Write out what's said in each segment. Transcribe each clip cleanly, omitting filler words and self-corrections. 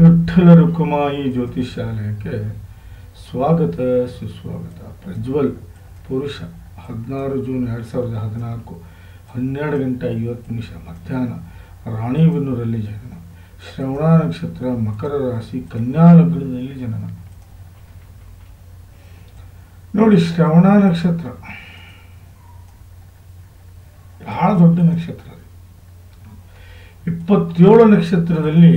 ವಿಠ್ಠಲ ರುಕುಮಾಯಿ ಜ್ಯೋತಿಷಾಲಯಕ್ಕೆ ಸ್ವಾಗತ ಸುಸ್ವಾಗತ. ಪ್ರಜ್ವಲ್ ಪುರುಷ 16 ಜೂನ್ 2014 12:50 ಮಧ್ಯಾಹ್ನ ರಾಣಿಬೆನ್ನೂರಲ್ಲಿ ಜನನ. ಶ್ರವಣ ನಕ್ಷತ್ರ, ಮಕರ ರಾಶಿ, ಕನ್ಯಾ ಲಗ್ನದಲ್ಲಿ ಜನನ. ನೋಡಿ, ಶ್ರವಣ ನಕ್ಷತ್ರ ಬಹಳ ದೊಡ್ಡ ನಕ್ಷತ್ರ. 27 ನಕ್ಷತ್ರದಲ್ಲಿ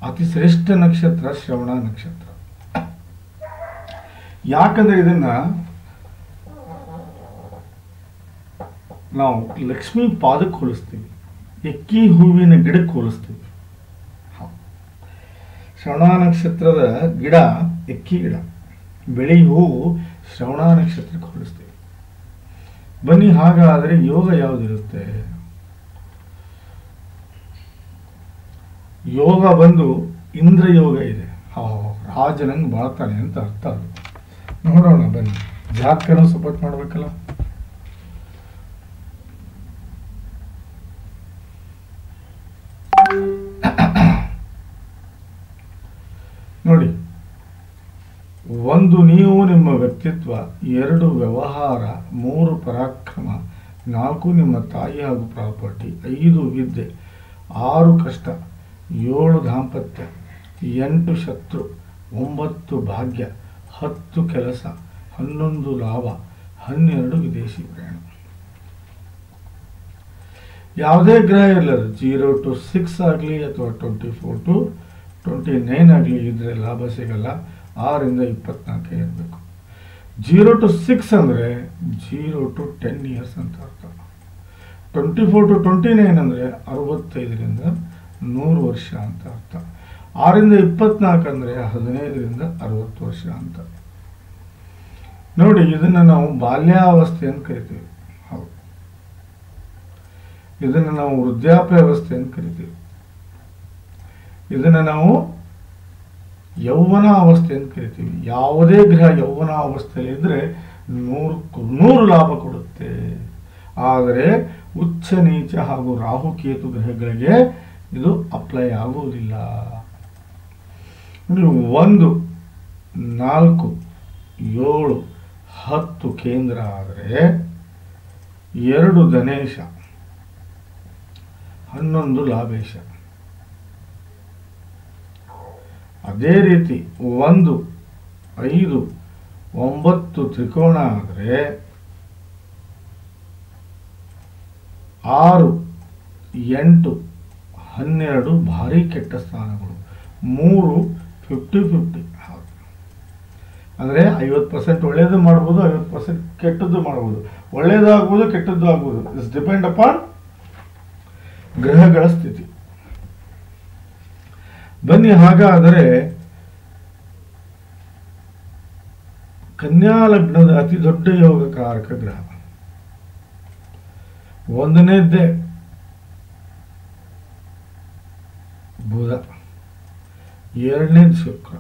ಅತಿ ಶ್ರೇಷ್ಠ ನಕ್ಷತ್ರ ಶ್ರವಣ ನಕ್ಷತ್ರ. ಯಾಕಂದ್ರೆ ಇದನ್ನ ನಾವು ಲಕ್ಷ್ಮೀ ಪಾದಕ್ಕೆ ಹೋಲಿಸ್ತೀವಿ, ಎಕ್ಕಿ ಹೂವಿನ ಗಿಡಕ್ಕೆ ಹೋಲಿಸ್ತೀವಿ. ಶ್ರವಣ ನಕ್ಷತ್ರದ ಗಿಡ ಎಕ್ಕಿ ಗಿಡ, ಬೆಳಿ ಹೂವು ಶ್ರವಣ ನಕ್ಷತ್ರಕ್ಕೆ ಹೋಲಿಸ್ತೀವಿ. ಬನ್ನಿ, ಹಾಗಾದರೆ ಯೋಗ ಯಾವುದಿರುತ್ತೆ? ಯೋಗ ಬಂದು ಇಂದ್ರ ಯೋಗ ಇದೆ. ರಾಜನಂಗೆ ಬಾಳ್ತಾನೆ ಅಂತ ಅರ್ಥ. ಅದು ನೋಡೋಣ ಬನ್ನಿ. ಜಾತಕನೂ ಸಪೋರ್ಟ್ ಮಾಡ್ಬೇಕಲ್ಲ. ನೋಡಿ, 1 ನೀವು ನಿಮ್ಮ ವ್ಯಕ್ತಿತ್ವ, 2 ವ್ಯವಹಾರ, 3 ಪರಾಕ್ರಮ, 4 ನಿಮ್ಮ ತಾಯಿ ಹಾಗೂ ಪ್ರಾಪರ್ಟಿ, 5 ವಿದ್ಯೆ, 6 ಕಷ್ಟ, 7 ದಾಂಪತ್ಯ, 8 ಶತ್ರು, 9 ಭಾಗ್ಯ, 10 ಕೆಲಸ, 11 ಲಾಭ, 12 ವಿದೇಶಿ ಪ್ರಯಾಣ. ಯಾವುದೇ ಗ್ರಹ ಇರಲಿಲ್ಲ, 0 to 6 ಆಗಲಿ ಅಥವಾ 24 to 29 ಆಗಲಿ ಇದ್ರೆ ಲಾಭ ಸಿಗಲ್ಲ. 6 ಇಂದ 24 ಇರಬೇಕು. 0 to 6 ಅಂದರೆ 0 to 10 ಇಯರ್ಸ್ ಅಂತ ಅರ್ಥ. 24 to 29 ಅಂದರೆ 65ರಿಂದ 100 ವರ್ಷ ಅಂತ ಅರ್ಥ. 6 ಇಂದ 24 ಅಂದರೆ 15ರಿಂದ 60 ವರ್ಷ ಅಂತ. ನೋಡಿ, ಇದನ್ನು ನಾವು ಬಾಲ್ಯಾವಸ್ಥೆ ಅಂತ ಕರಿತೀವಿ. ಹೌದು, ಇದನ್ನು ನಾವು ವೃದ್ಧಾಪ್ಯಾವಸ್ಥೆ ಅಂತ ಕರಿತೀವಿ. ಇದನ್ನು ನಾವು ಯೌವನ ಅವಸ್ಥೆ ಅಂತ ಕರಿತೀವಿ. ಯಾವುದೇ ಗ್ರಹ ಯೌವನ ಅವಸ್ಥೆಯಲ್ಲಿ ಇದ್ರೆ 100 ಲಾಭ ಕೊಡುತ್ತೆ. ಆದರೆ ಉಚ್ಚ ನೀಚ ಹಾಗೂ ರಾಹುಕೇತು ಗ್ರಹಗಳಿಗೆ ಇದು ಅಪ್ಲೈ ಆಗುವುದಿಲ್ಲ. 1, 4, 7, 10 ಕೇಂದ್ರ ಆದರೆ 2 ಧನೇಶ, 11 ಲಾಭೇಶ. ಅದೇ ರೀತಿ 1, 5, 9 ತ್ರಿಕೋಣ ಆದರೆ 6, 8, 12 ಭಾರಿ ಕೆಟ್ಟ ಸ್ಥಾನಗಳು. 3 50-50. ಅಂದರೆ 50% ಒಳ್ಳೆಯದು ಮಾಡ್ಬೋದು, 50% ಕೆಟ್ಟದ್ದು ಮಾಡ್ಬೋದು. ಒಳ್ಳೆಯದು ಆಗ್ಬೋದು, ಕೆಟ್ಟದ್ದು ಆಗ್ಬೋದು. ಇಟ್ಸ್ ಡಿಪೆಂಡ್ ಅಪಾನ್ ಗ್ರಹಗಳ ಸ್ಥಿತಿ. ಬನ್ನಿ, ಹಾಗಾದರೆ ಕನ್ಯಾ ಲಗ್ನದ ಅತಿ ದೊಡ್ಡ ಯೋಗಕಾರಕ ಗ್ರಹ 1ನೇದ್ದೇ ಬುಧ, 2ನೇದು ಶುಕ್ರ,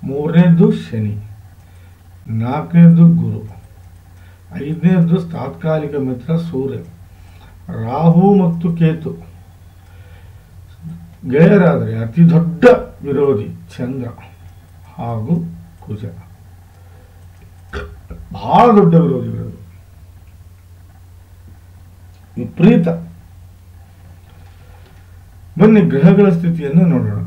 3ನೇದು ಶನಿ, 4ನೇದು ಗುರು, 5ನೇದು ತಾತ್ಕಾಲಿಕ ಮಿತ್ರ ಸೂರ್ಯ, ರಾಹು ಮತ್ತು ಕೇತು. ಗೆಳೆಯರಾದರೆ ಅತಿ ದೊಡ್ಡ ವಿರೋಧಿ ಚಂದ್ರ ಹಾಗೂ ಕುಜ. ಬಹಳ ದೊಡ್ಡ ವಿರೋಧಿಗಳು, ವಿಪರೀತ. ಬನ್ನಿ, ಗ್ರಹಗಳ ಸ್ಥಿತಿಯನ್ನು ನೋಡೋಣ.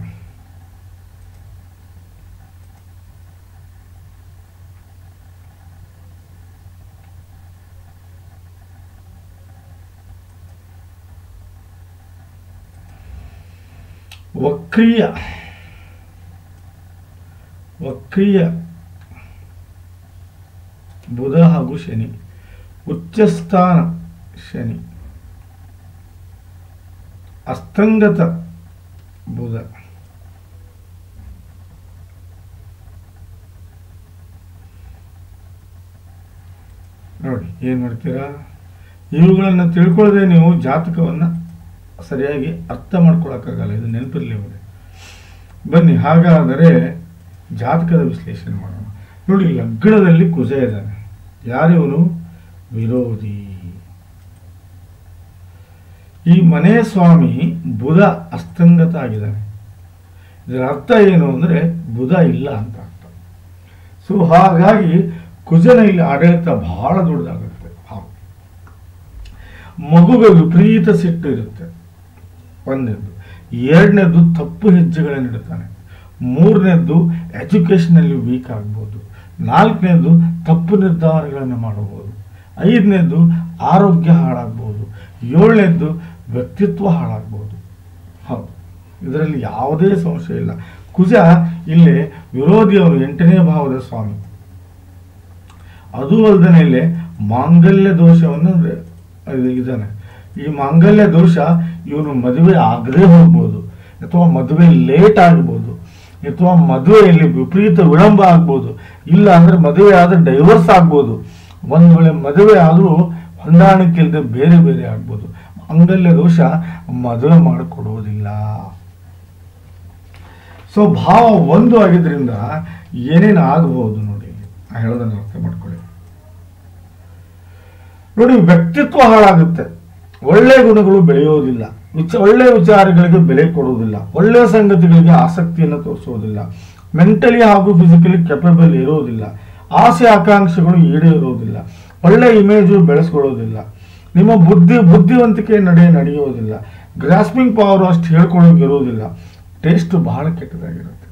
ವಕ್ರೀಯ ಬುಧ ಹಾಗೂ ಶನಿ. ಉಚ್ಚಸ್ಥಾನ ಶನಿ, ಅಸ್ತಂಗತ ಬುಧ, ನೋಡಿ ಏನ್ ಮಾಡ್ತೀರಾ? ಇವುಗಳನ್ನು ತಿಳ್ಕೊಳ್ಳದೆ ನೀವು ಜಾತಕವನ್ನು ಸರಿಯಾಗಿ ಅರ್ಥ ಮಾಡ್ಕೊಳಕ್ಕಾಗಲ್ಲ. ಇದು ನೆನಪಿರಲಿ ಅವರೇ. ಬನ್ನಿ, ಹಾಗಾದರೆ ಜಾತಕದ ವಿಶ್ಲೇಷಣೆ ಮಾಡೋಣ. ನೋಡಿ, ಲಗ್ನದಲ್ಲಿ ಕುಜ ಇದ್ದಾನೆ. ಯಾರಿವನು? ವಿರೋಧಿ. ಈ ಮನೆ ಸ್ವಾಮಿ ಬುಧ ಅಸ್ತಂಗತ ಆಗಿದ್ದಾನೆ. ಇದರ ಅರ್ಥ ಏನು ಅಂದರೆ ಬುಧ ಇಲ್ಲ ಅಂತ ಅರ್ಥ. ಸೊ ಹಾಗಾಗಿ ಕುಜನ ಇಲ್ಲಿ ಆಡಳಿತ ಬಹಳ ದೊಡ್ಡದಾಗುತ್ತೆ. ಮಗುಗೆ ವಿಪರೀತ ಸಿಟ್ಟು ಇರುತ್ತೆ, ಒಂದನೇದ್ದು. ಎರಡನೇದು ತಪ್ಪು ಹೆಜ್ಜೆಗಳನ್ನು ಇಡುತ್ತಾನೆ. ಮೂರನೇದ್ದು ಎಜುಕೇಷನಲ್ಲಿ ವೀಕ್ ಆಗ್ಬೋದು. ನಾಲ್ಕನೇದು ತಪ್ಪು ನಿರ್ಧಾರಗಳನ್ನು ಮಾಡಬಹುದು. ಐದನೇದು ಆರೋಗ್ಯ ಹಾಳಾಗ್ಬೋದು. ಏಳನೇದ್ದು ವ್ಯಕ್ತಿತ್ವ ಹಾಳಾಗ್ಬೋದು. ಹೌದು, ಇದರಲ್ಲಿ ಯಾವುದೇ ಸಂಶಯ ಇಲ್ಲ. ಕುಜ ಇಲ್ಲಿ ವಿರೋಧಿಯವರು 8ನೇ ಭಾವದ ಸ್ವಾಮಿ. ಅದು ಅಲ್ಲದೆ ಇಲ್ಲಿ ಮಾಂಗಲ್ಯ ದೋಷವನ್ನು ಇದ್ದಾನೆ. ಈ ಮಾಂಗಲ್ಯ ದೋಷ ಇವನು ಮದುವೆ ಆಗದೆ ಹೋಗ್ಬೋದು, ಅಥವಾ ಮದುವೆ ಲೇಟ್ ಆಗ್ಬೋದು, ಅಥವಾ ಮದುವೆಯಲ್ಲಿ ವಿಪರೀತ ವಿಳಂಬ ಆಗ್ಬೋದು, ಇಲ್ಲ ಅಂದ್ರೆ ಮದುವೆ ಆದ್ರೆ ಡೈವರ್ಸ್ ಆಗ್ಬೋದು. ಒಂದ್ ವೇಳೆ ಮದುವೆ ಆದರೂ ಹೊಂದಾಣಿಕೆ ಇಲ್ಲದೆ ಬೇರೆ ಬೇರೆ ಆಗ್ಬೋದು. ಮಾಂಗಲ್ಯ ದೋಷ ಮದುವೆ ಮಾಡಿಕೊಡುವುದಿಲ್ಲ. ಸೊ ಭಾವ ಒಂದು ಆಗಿದ್ರಿಂದ ಏನೇನು ಆಗಬಹುದು ನೋಡಿ, ಹೇಳೋದನ್ನು ಅರ್ಥ ಮಾಡ್ಕೊಳ್ಳಿ. ನೋಡಿ, ವ್ಯಕ್ತಿತ್ವ ಹಾಳಾಗುತ್ತೆ, ಒಳ್ಳೆ ಗುಣಗಳು ಬೆಳೆಯೋದಿಲ್ಲ, ಒಳ್ಳೆ ವಿಚಾರಗಳಿಗೆ ಬೆಲೆ ಕೊಡುವುದಿಲ್ಲ, ಒಳ್ಳೆಯ ಸಂಗತಿಗಳಿಗೆ ಆಸಕ್ತಿಯನ್ನು ತೋರಿಸುವುದಿಲ್ಲ, ಮೆಂಟಲಿ ಹಾಗೂ ಫಿಸಿಕಲಿ ಕೆಪಬಲ್ ಇರೋದಿಲ್ಲ, ಆಸೆ ಆಕಾಂಕ್ಷೆಗಳು ಈಡೇರೋದಿಲ್ಲ, ಒಳ್ಳೆ ಇಮೇಜು ಬೆಳೆಸ್ಕೊಳ್ಳೋದಿಲ್ಲ, ನಿಮ್ಮ ಬುದ್ಧಿವಂತಿಕೆ ನಡೆಯೋದಿಲ್ಲ, ಗ್ರಾಸ್ಪಿಂಗ್ ಪವರ್ ಅಷ್ಟು ಹೇಳ್ಕೊಳ್ಳೋಕೆ ಇರೋದಿಲ್ಲ, ಟೇಸ್ಟ್ ಬಹಳ ಕೆಟ್ಟದಾಗಿರುತ್ತೆ.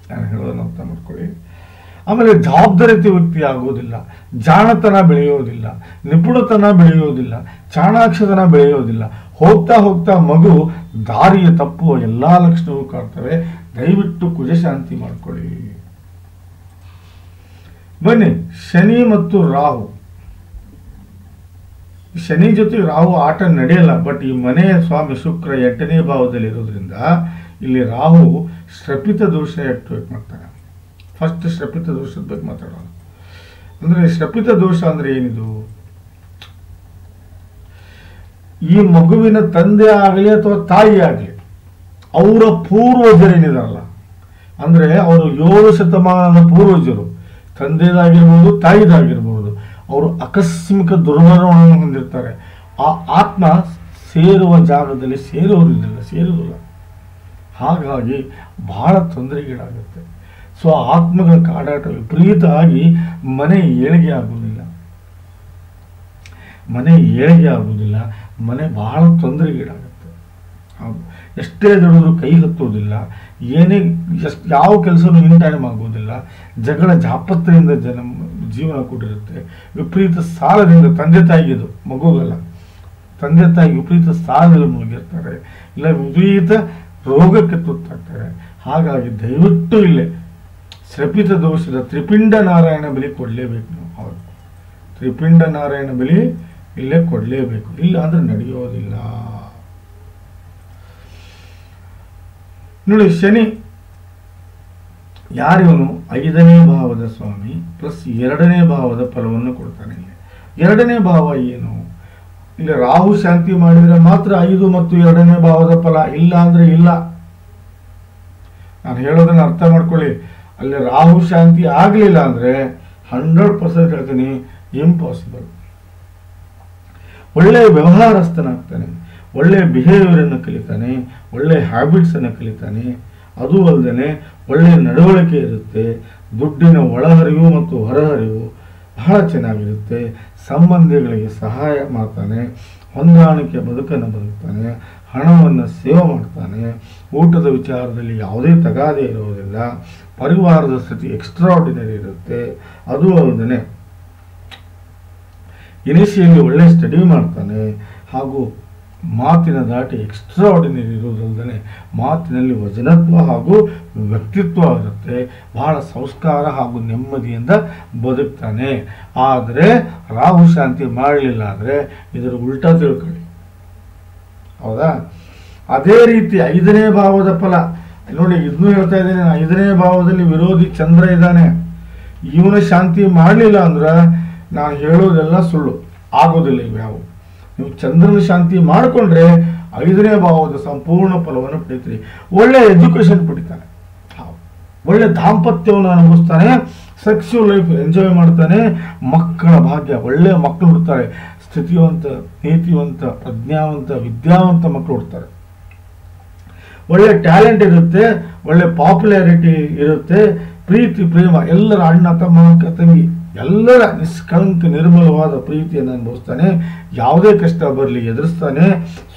ನಾನು ಹೇಳೋದನ್ನ ಅರ್ಥ ಮಾಡ್ಕೊಳ್ಳಿ. ಆಮೇಲೆ ಜವಾಬ್ದಾರಿತ ವ್ಯಕ್ತಿ ಆಗೋದಿಲ್ಲ, ಜಾಣತನ ಬೆಳೆಯೋದಿಲ್ಲ, ನಿಪುಣತನ ಬೆಳೆಯೋದಿಲ್ಲ, ಚಾಣಾಕ್ಷತನ ಬೆಳೆಯೋದಿಲ್ಲ. ಹೋಗ್ತಾ ಹೋಗ್ತಾ ಮಗು ದಾರಿಯ ತಪ್ಪುವ ಎಲ್ಲಾ ಲಕ್ಷಣವೂ ಕಾಡ್ತವೆ. ದಯವಿಟ್ಟು ಕುಜ ಶಾಂತಿ ಮಾಡ್ಕೊಳ್ಳಿ. ಬನ್ನಿ, ಶನಿ ಮತ್ತು ರಾಹು. ಶನಿ ಜೊತೆ ರಾಹು ಆಟ ನಡೆಯಲ್ಲ. ಬಟ್ ಈ ಮನೆಯ ಸ್ವಾಮಿ ಶುಕ್ರ 8ನೇ ಭಾವದಲ್ಲಿ ಇರೋದ್ರಿಂದ ಇಲ್ಲಿ ರಾಹು ಶ್ರಪಿತ ದೋಷ ಆಕ್ಟಿವೇಟ್ ಮಾಡ್ತಾನೆ. ಫಸ್ಟ್ ಶ್ರಪಿತ ದೋಷದ ಬಗ್ಗೆ ಮಾತಾಡೋಣ. ಅಂದ್ರೆ ಶ್ರಪಿತ ದೋಷ ಅಂದ್ರೆ ಏನಿದು? ಈ ಮಗುವಿನ ತಂದೆ ಆಗಲಿ ಅಥವಾ ತಾಯಿ ಆಗಲಿ, ಅವರ ಪೂರ್ವಜರೇನಿದಾರಲ್ಲ, ಅಂದ್ರೆ ಅವರು 7 ಶತಮಾನದ ಪೂರ್ವಜರು, ತಂದೆದಾಗಿರ್ಬೋದು ತಾಯಿದಾಗಿರ್ಬೋದು, ಅವರು ಆಕಸ್ಮಿಕ ದುರ್ಮರಣವನ್ನು ಹೊಂದಿರ್ತಾರೆ. ಆ ಆತ್ಮ ಸೇರುವ ಜಾಗದಲ್ಲಿ ಸೇರುವುದಿಲ್ಲ. ಹಾಗಾಗಿ ಬಹಳ ತೊಂದರೆಗೀಡಾಗುತ್ತೆ. ಸೊ ಆತ್ಮಗಳ ಕಾಡಾಟ ವಿಪರೀತ ಆಗಿ ಮನೆ ಏಳಿಗೆ ಆಗುವುದಿಲ್ಲ, ಮನೆ ಬಹಳ ತೊಂದರೆಗೀಡಾಗುತ್ತೆ. ಹೌದು, ಎಷ್ಟೇ ದುಡಿದ್ರು ಕೈ ಹತ್ತುವುದಿಲ್ಲ, ಯಾವ ಕೆಲಸನೂ ಇನ್ ಟೈಮ್ ಆಗುವುದಿಲ್ಲ, ಜಗಳ ಜಾಪತ್ರೆಯಿಂದ ಜೀವನ ಕೂಡಿರುತ್ತೆ. ವಿಪರೀತ ಸಾಲದಿಂದ ತಂದೆ ತಾಯಿಗಿದು ಮಗುಗಲ್ಲ, ತಂದೆ ತಾಯಿ ವಿಪರೀತ ಸಾಲದಲ್ಲಿ ಮುಳುಗಿರ್ತಾರೆ, ಇಲ್ಲ ವಿಪರೀತ ರೋಗಕ್ಕೆ ತುತ್ತಾಗ್ತಾರೆ. ಹಾಗಾಗಿ ದಯವಿಟ್ಟು ಇಲ್ಲೇ ಶ್ರಪಿತ ದೋಷದ ತ್ರಿಪಿಂಡ ನಾರಾಯಣ ಬಲಿ ಕೊಡಲೇಬೇಕು ನಾವು. ಹೌದು, ತ್ರಿಪಿಂಡ ನಾರಾಯಣ ಬಲಿ ಇಲ್ಲೇ ಕೊಡಲೇಬೇಕು, ಇಲ್ಲ ಅಂದ್ರೆ ನಡೆಯೋದಿಲ್ಲ. ನೋಡಿ, ಶನಿ ಯಾರಿವನು 5ನೇ ಭಾವದ ಸ್ವಾಮಿ ಪ್ಲಸ್ 2ನೇ ಭಾವದ ಫಲವನ್ನು ಕೊಡ್ತಾನೆ. ಇಲ್ಲಿ 2ನೇ ಭಾವ ಏನು? ಇಲ್ಲಿ ರಾಹು ಶಾಂತಿ ಮಾಡಿದ್ರೆ ಮಾತ್ರ 5 ಮತ್ತು 2ನೇ ಭಾವದ ಫಲ, ಇಲ್ಲ ಅಂದ್ರೆ ಇಲ್ಲ. ನಾನು ಹೇಳೋದನ್ನ ಅರ್ಥ ಮಾಡ್ಕೊಳ್ಳಿ. ಅಲ್ಲಿ ರಾಹು ಶಾಂತಿ ಆಗ್ಲಿಲ್ಲ ಅಂದ್ರೆ 100% ಹೇಳ್ತೀನಿ ಇಂಪಾಸಿಬಲ್. ಒಳ್ಳೆ ವ್ಯವಹಾರಸ್ಥನಾಗ್ತಾನೆ, ಒಳ್ಳೆ ಬಿಹೇವಿಯರ್ ಅನ್ನು ಕಲಿತಾನೆ, ಒಳ್ಳೆ ಹ್ಯಾಬಿಟ್ಸ್ ಅನ್ನು ಕಲಿತಾನೆ. ಅದು ಅಲ್ಲದೆ ಒಳ್ಳೆ ನಡವಳಿಕೆ ಇರುತ್ತೆ, ದುಡ್ಡಿನ ಒಳಹರಿವು ಮತ್ತು ಹೊರಹರಿವು ಬಹಳ ಚೆನ್ನಾಗಿರುತ್ತೆ, ಸಂಬಂಧಿಗಳಿಗೆ ಸಹಾಯ ಮಾಡ್ತಾನೆ, ಹೊಂದಾಣಿಕೆ ಬದುಕನ್ನು ಬದುಕ್ತಾನೆ, ಹಣವನ್ನು ಸೇವೆ ಮಾಡ್ತಾನೆ, ಊಟದ ವಿಚಾರದಲ್ಲಿ ಯಾವುದೇ ತಗಾದೆ ಇರುವುದಿಲ್ಲ, ಪರಿವಾರದ ಸ್ಥಿತಿ ಎಕ್ಸ್ಟ್ರಾಆರ್ಡಿನರಿ ಇರುತ್ತೆ. ಅದು ಅಲ್ಲದೆ ಇನಿಷಿಯಲಿ ಒಳ್ಳೆ ಸ್ಟಡಿ ಮಾಡ್ತಾನೆ, ಹಾಗೂ ಮಾತಿನ ದಾಟಿ ಎಕ್ಸ್ಟ್ರಾಆರ್ಡಿನರಿ ಇರುವುದಲ್ಲದೆ ಮಾತಿನಲ್ಲಿ ವಚನತ್ವ ಹಾಗೂ ವ್ಯಕ್ತಿತ್ವ ಇರುತ್ತೆ. ಬಹಳ ಸಂಸ್ಕಾರ ಹಾಗೂ ನೆಮ್ಮದಿಯಿಂದ ಬದುಕ್ತಾನೆ. ಆದರೆ ರಾಹು ಶಾಂತಿ ಮಾಡಲಿಲ್ಲ ಅಂದರೆ ಇದರ ಉಲ್ಟಾ ತಿಳ್ಕೊಳ್ಳಿ. ಹೌದಾ? ಅದೇ ರೀತಿ 5ನೇ ಭಾವದ ಫಲ ನೋಡಿ, ಇದನ್ನು ಹೇಳ್ತಾ ಇದ್ದೇನೆ. 5ನೇ ಭಾವದಲ್ಲಿ ವಿರೋಧಿ ಚಂದ್ರ ಇದ್ದಾನೆ. ಇವನ ಶಾಂತಿ ಮಾಡಲಿಲ್ಲ ಅಂದ್ರೆ ನಾನು ಹೇಳೋದೆಲ್ಲ ಸುಳ್ಳು, ಆಗೋದಿಲ್ಲ ಇವ್ಯಾವು. ನೀವು ಚಂದ್ರನ ಶಾಂತಿ ಮಾಡಿಕೊಂಡ್ರೆ 5ನೇ ಭಾವದ ಸಂಪೂರ್ಣ ಫಲವನ್ನು ಪಡಿತೀರಿ. ಒಳ್ಳೆ ಎಜುಕೇಶನ್ ಪಡಿತಾನೆ, ಒಳ್ಳೆ ದಾಂಪತ್ಯವನ್ನು ಅನುಭವಿಸ್ತಾನೆ, ಸೆಕ್ಸುವಲ್ ಲೈಫ್ ಎಂಜಾಯ್ ಮಾಡ್ತಾನೆ, ಮಕ್ಕಳ ಭಾಗ್ಯ, ಒಳ್ಳೆ ಮಕ್ಕಳು ಹುಡ್ತಾರೆ, ಸ್ಥಿತಿವಂತ, ನೀತಿವಂತ, ಪ್ರಜ್ಞಾವಂತ, ವಿದ್ಯಾವಂತ ಮಕ್ಕಳು ಹುಡ್ತಾರೆ. ಒಳ್ಳೆ ಟ್ಯಾಲೆಂಟ್ ಇರುತ್ತೆ, ಒಳ್ಳೆ ಪಾಪ್ಯುಲಾರಿಟಿ ಇರುತ್ತೆ, ಪ್ರೀತಿ ಪ್ರೇಮ, ಎಲ್ಲರ ಅಣ್ಣ ತಮ್ಮ ಅಕ್ಕ ತಂಗಿ ಎಲ್ಲರ ನಿಷ್ಕಳಂಕ ನಿರ್ಮಲವಾದ ಪ್ರೀತಿಯನ್ನು ಅನುಭವಿಸ್ತಾನೆ. ಯಾವುದೇ ಕಷ್ಟ ಬರಲಿ ಎದುರಿಸ್ತಾನೆ,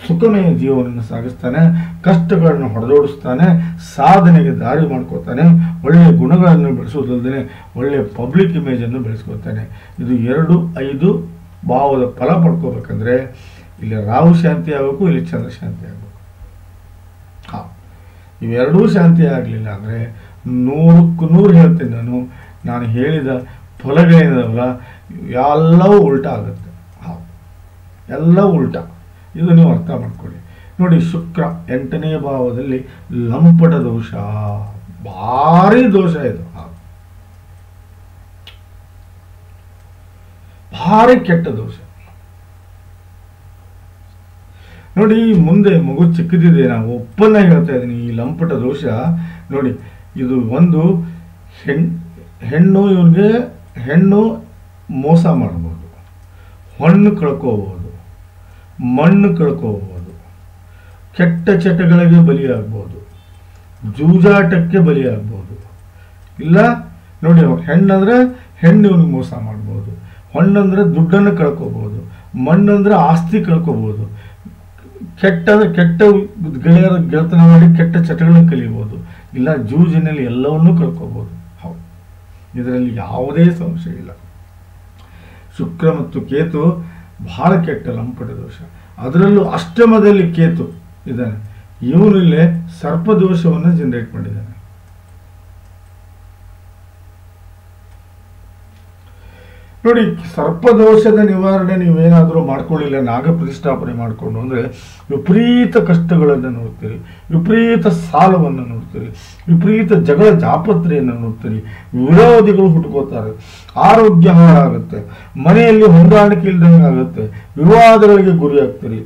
ಸುಖಮಯ ಜೀವನವನ್ನು ಸಾಗಿಸ್ತಾನೆ, ಕಷ್ಟಗಳನ್ನು ಹೊಡೆದೋಡಿಸ್ತಾನೆ, ಸಾಧನೆಗೆ ದಾರಿ ಮಾಡ್ಕೋತಾನೆ, ಒಳ್ಳೆಯ ಗುಣಗಳನ್ನು ಬೆಳೆಸೋದಲ್ಲದೆ ಒಳ್ಳೆಯ ಪಬ್ಲಿಕ್ ಇಮೇಜನ್ನು ಬೆಳೆಸ್ಕೊತಾನೆ. ಇದು 2, 5 ಭಾವದ ಫಲ ಪಡ್ಕೋಬೇಕಂದ್ರೆ ಇಲ್ಲಿ ರಾಹು ಶಾಂತಿ ಆಗಬೇಕು, ಇಲ್ಲಿ ಚಂದ್ರ ಶಾಂತಿ ಆಗಬೇಕು. ಇವೆರಡೂ ಶಾಂತಿ ಆಗಲಿಲ್ಲ ಅಂದರೆ 100ಕ್ಕೆ 100 ಹೇಳ್ತೀನಿ ನಾನು ಹೇಳಿದ ಫಲಗಳೇನದಲ್ಲ ಎಲ್ಲವೂ ಉಲ್ಟಾ ಆಗುತ್ತೆ. ಎಲ್ಲವೂ ಉಲ್ಟಾ. ಇದು ನೀವು ಅರ್ಥ ಮಾಡ್ಕೊಳ್ಳಿ. ನೋಡಿ, ಶುಕ್ರ 8ನೇ ಭಾವದಲ್ಲಿ ಲಂಪಟ ದೋಷ, ಭಾರಿ ದೋಷ ಇದು, ಭಾರಿ ಕೆಟ್ಟ ದೋಷ. ನೋಡಿ, ಮುಂದೆ ಮಗು ಚಿಕ್ಕದಿದೆ, ನಾವು ಒಪ್ಪನ್ನ ಹೇಳ್ತಾ ಇದ್ದೀನಿ. ಈ ಲಂಪಟ ದೋಷ ನೋಡಿ, ಇದು ಒಂದು ಹೆಣ್ಣು ಮೋಸ ಮಾಡ್ಬೋದು, ಹಣ್ಣು ಕಳ್ಕೋಬೋದು, ಮಣ್ಣು ಕಳ್ಕೋಬೋದು, ಕೆಟ್ಟ ಚಟಗಳಿಗೆ ಬಲಿಯಾಗ್ಬೋದು, ಜೂಜಾಟಕ್ಕೆ ಬಲಿಯಾಗ್ಬೋದು. ಇಲ್ಲ ನೋಡಿ, ಹೆಣ್ಣಂದ್ರೆ ಹೆಣ್ಣಿವ್ನಿಗೆ ಮೋಸ ಮಾಡ್ಬೋದು, ಹಣ್ಣಂದ್ರೆ ದುಡ್ಡನ್ನು ಕಳ್ಕೋಬೋದು, ಮಣ್ಣಂದ್ರೆ ಆಸ್ತಿ ಕಳ್ಕೋಬೋದು, ಕೆಟ್ಟ ಗೆಳೆಯರ ಗೆಳತನ ಮಾಡಿ ಕೆಟ್ಟ ಚಟಗಳನ್ನು ಕಲಿಬೋದು, ಇಲ್ಲ ಜೂಜಿನಲ್ಲಿ ಎಲ್ಲವನ್ನೂ ಕಳ್ಕೋಬೋದು. ಹೌದು, ಇದರಲ್ಲಿ ಯಾವುದೇ ಸಂಶಯ ಇಲ್ಲ. ಶುಕ್ರ ಮತ್ತು ಕೇತು ಬಹಳ ಕೆಟ್ಟ ಲಂಪಟ ದೋಷ. ಅದರಲ್ಲೂ ಅಷ್ಟಮದಲ್ಲಿ ಕೇತು ಇದ್ದಾನೆ. ಇವನು ಇಲ್ಲೇ ಸರ್ಪದೋಷವನ್ನು ಜನರೇಟ್ ಮಾಡಿದ್ದಾನೆ. ನೋಡಿ, ಸರ್ಪದೋಷದ ನಿವಾರಣೆ ನೀವೇನಾದರೂ ಮಾಡ್ಕೊಳ್ಳಿಲ್ಲ, ನಾಗ ಪ್ರತಿಷ್ಠಾಪನೆ ಮಾಡಿಕೊಂಡು ಅಂದರೆ ವಿಪರೀತ ಕಷ್ಟಗಳನ್ನು ನೋಡ್ತೀರಿ, ವಿಪರೀತ ಸಾಲವನ್ನು ನೋಡ್ತೀರಿ, ವಿಪರೀತ ಜಗಳ ಜಾಪತ್ರೆಯನ್ನು ನೋಡ್ತೀರಿ, ವಿರೋಧಿಗಳು ಹುಟ್ಕೋತಾರೆ, ಆರೋಗ್ಯ ಹಾಳಾಗುತ್ತೆ, ಮನೆಯಲ್ಲಿ ಹೊಂದಾಣಿಕೆ ಇಲ್ದಂಗೆ ಆಗುತ್ತೆ, ವಿವಾದಗಳಿಗೆ ಗುರಿ ಆಗ್ತೀರಿ,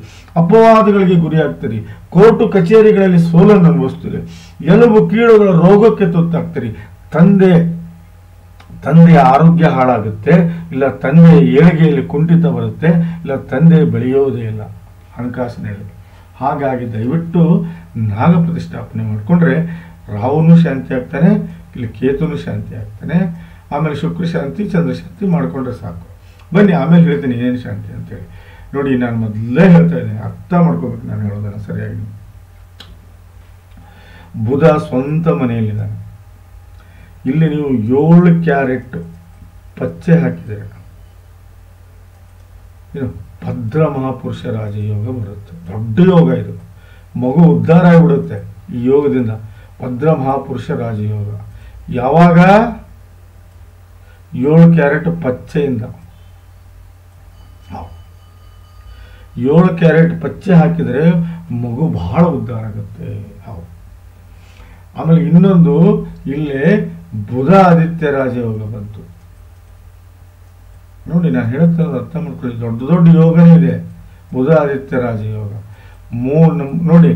ಅಪವಾದಗಳಿಗೆ ಗುರಿ ಆಗ್ತೀರಿ, ಕೋರ್ಟು ಕಚೇರಿಗಳಲ್ಲಿ ಸೋಲನ್ನು ಅನುಭವಿಸ್ತೀರಿ, ಎಲುಬು ಕೀಳುಗಳ ರೋಗಕ್ಕೆ ತುತ್ತಾಗ್ತೀರಿ, ತಂದೆಯ ಆರೋಗ್ಯ ಹಾಳಾಗುತ್ತೆ, ಇಲ್ಲ ತಂದೆಯ ಏಳಿಗೆಯಲ್ಲಿ ಕುಂಠಿತ ಬರುತ್ತೆ, ಇಲ್ಲ ತಂದೆ ಬೆಳೆಯೋದೇ ಇಲ್ಲ ಹಣಕಾಸಿನಲ್ಲಿ. ಹಾಗಾಗಿ ದಯವಿಟ್ಟು ನಾಗ ಪ್ರತಿಷ್ಠಾಪನೆ ಮಾಡಿಕೊಂಡ್ರೆ ರಾಹುನು ಶಾಂತಿ ಆಗ್ತಾನೆ, ಇಲ್ಲಿ ಕೇತುನು ಶಾಂತಿ ಆಗ್ತಾನೆ, ಆಮೇಲೆ ಶುಕ್ರ ಶಾಂತಿ ಚಂದ್ರ ಶಾಂತಿ ಮಾಡಿಕೊಂಡ್ರೆ ಸಾಕು. ಬನ್ನಿ ಆಮೇಲೆ ಹೇಳ್ತೀನಿ ಏನೇನು ಶಾಂತಿ ಅಂತೇಳಿ. ನೋಡಿ, ನಾನು ಮೊದಲೇ ಹೇಳ್ತಾ ಇದ್ದೀನಿ, ಅರ್ಥ ಮಾಡ್ಕೋಬೇಕು ನಾನು ಹೇಳೋದನ್ನು ಸರಿಯಾಗಿ. ಬುಧ ಸ್ವಂತ ಮನೆಯಲ್ಲಿದ್ದಾನೆ. ಇಲ್ಲಿ ನೀವು 7 ಕ್ಯಾರೆಟ್ ಪಚ್ಚೆ ಹಾಕಿದರೆ ಏನು ಭದ್ರ ಮಹಾಪುರುಷ ರಾಜಯೋಗ ಬರುತ್ತೆ. ದೊಡ್ಡ ಯೋಗ ಇದು. ಮಗು ಉದ್ಧಾರ ಆಗಿಬಿಡುತ್ತೆ ಈ ಯೋಗದಿಂದ. ಭದ್ರ ಮಹಾಪುರುಷ ರಾಜಯೋಗ ಯಾವಾಗ? 7 ಕ್ಯಾರೆಟ್ ಪಚ್ಚೆಯಿಂದ. 7 ಕ್ಯಾರೆಟ್ ಪಚ್ಚೆ ಹಾಕಿದರೆ ಮಗು ಬಹಳ ಉದ್ಧಾರ ಆಗುತ್ತೆ. ಹೌದು. ಆಮೇಲೆ ಇನ್ನೊಂದು, ಇಲ್ಲೇ ಬುಧ ಆದಿತ್ಯ ರಾಜಯೋಗ ಬಂತು. ನೋಡಿ, ನಾನು ಹೇಳ್ತಾ ಅರ್ಥ ಮಾಡ್ಕೊಳ್ಳಿ, ದೊಡ್ಡ ದೊಡ್ಡ ಯೋಗನೇ ಇದೆ. ಬುಧ ಆದಿತ್ಯ ರಾಜಯೋಗ ನೋಡಿ,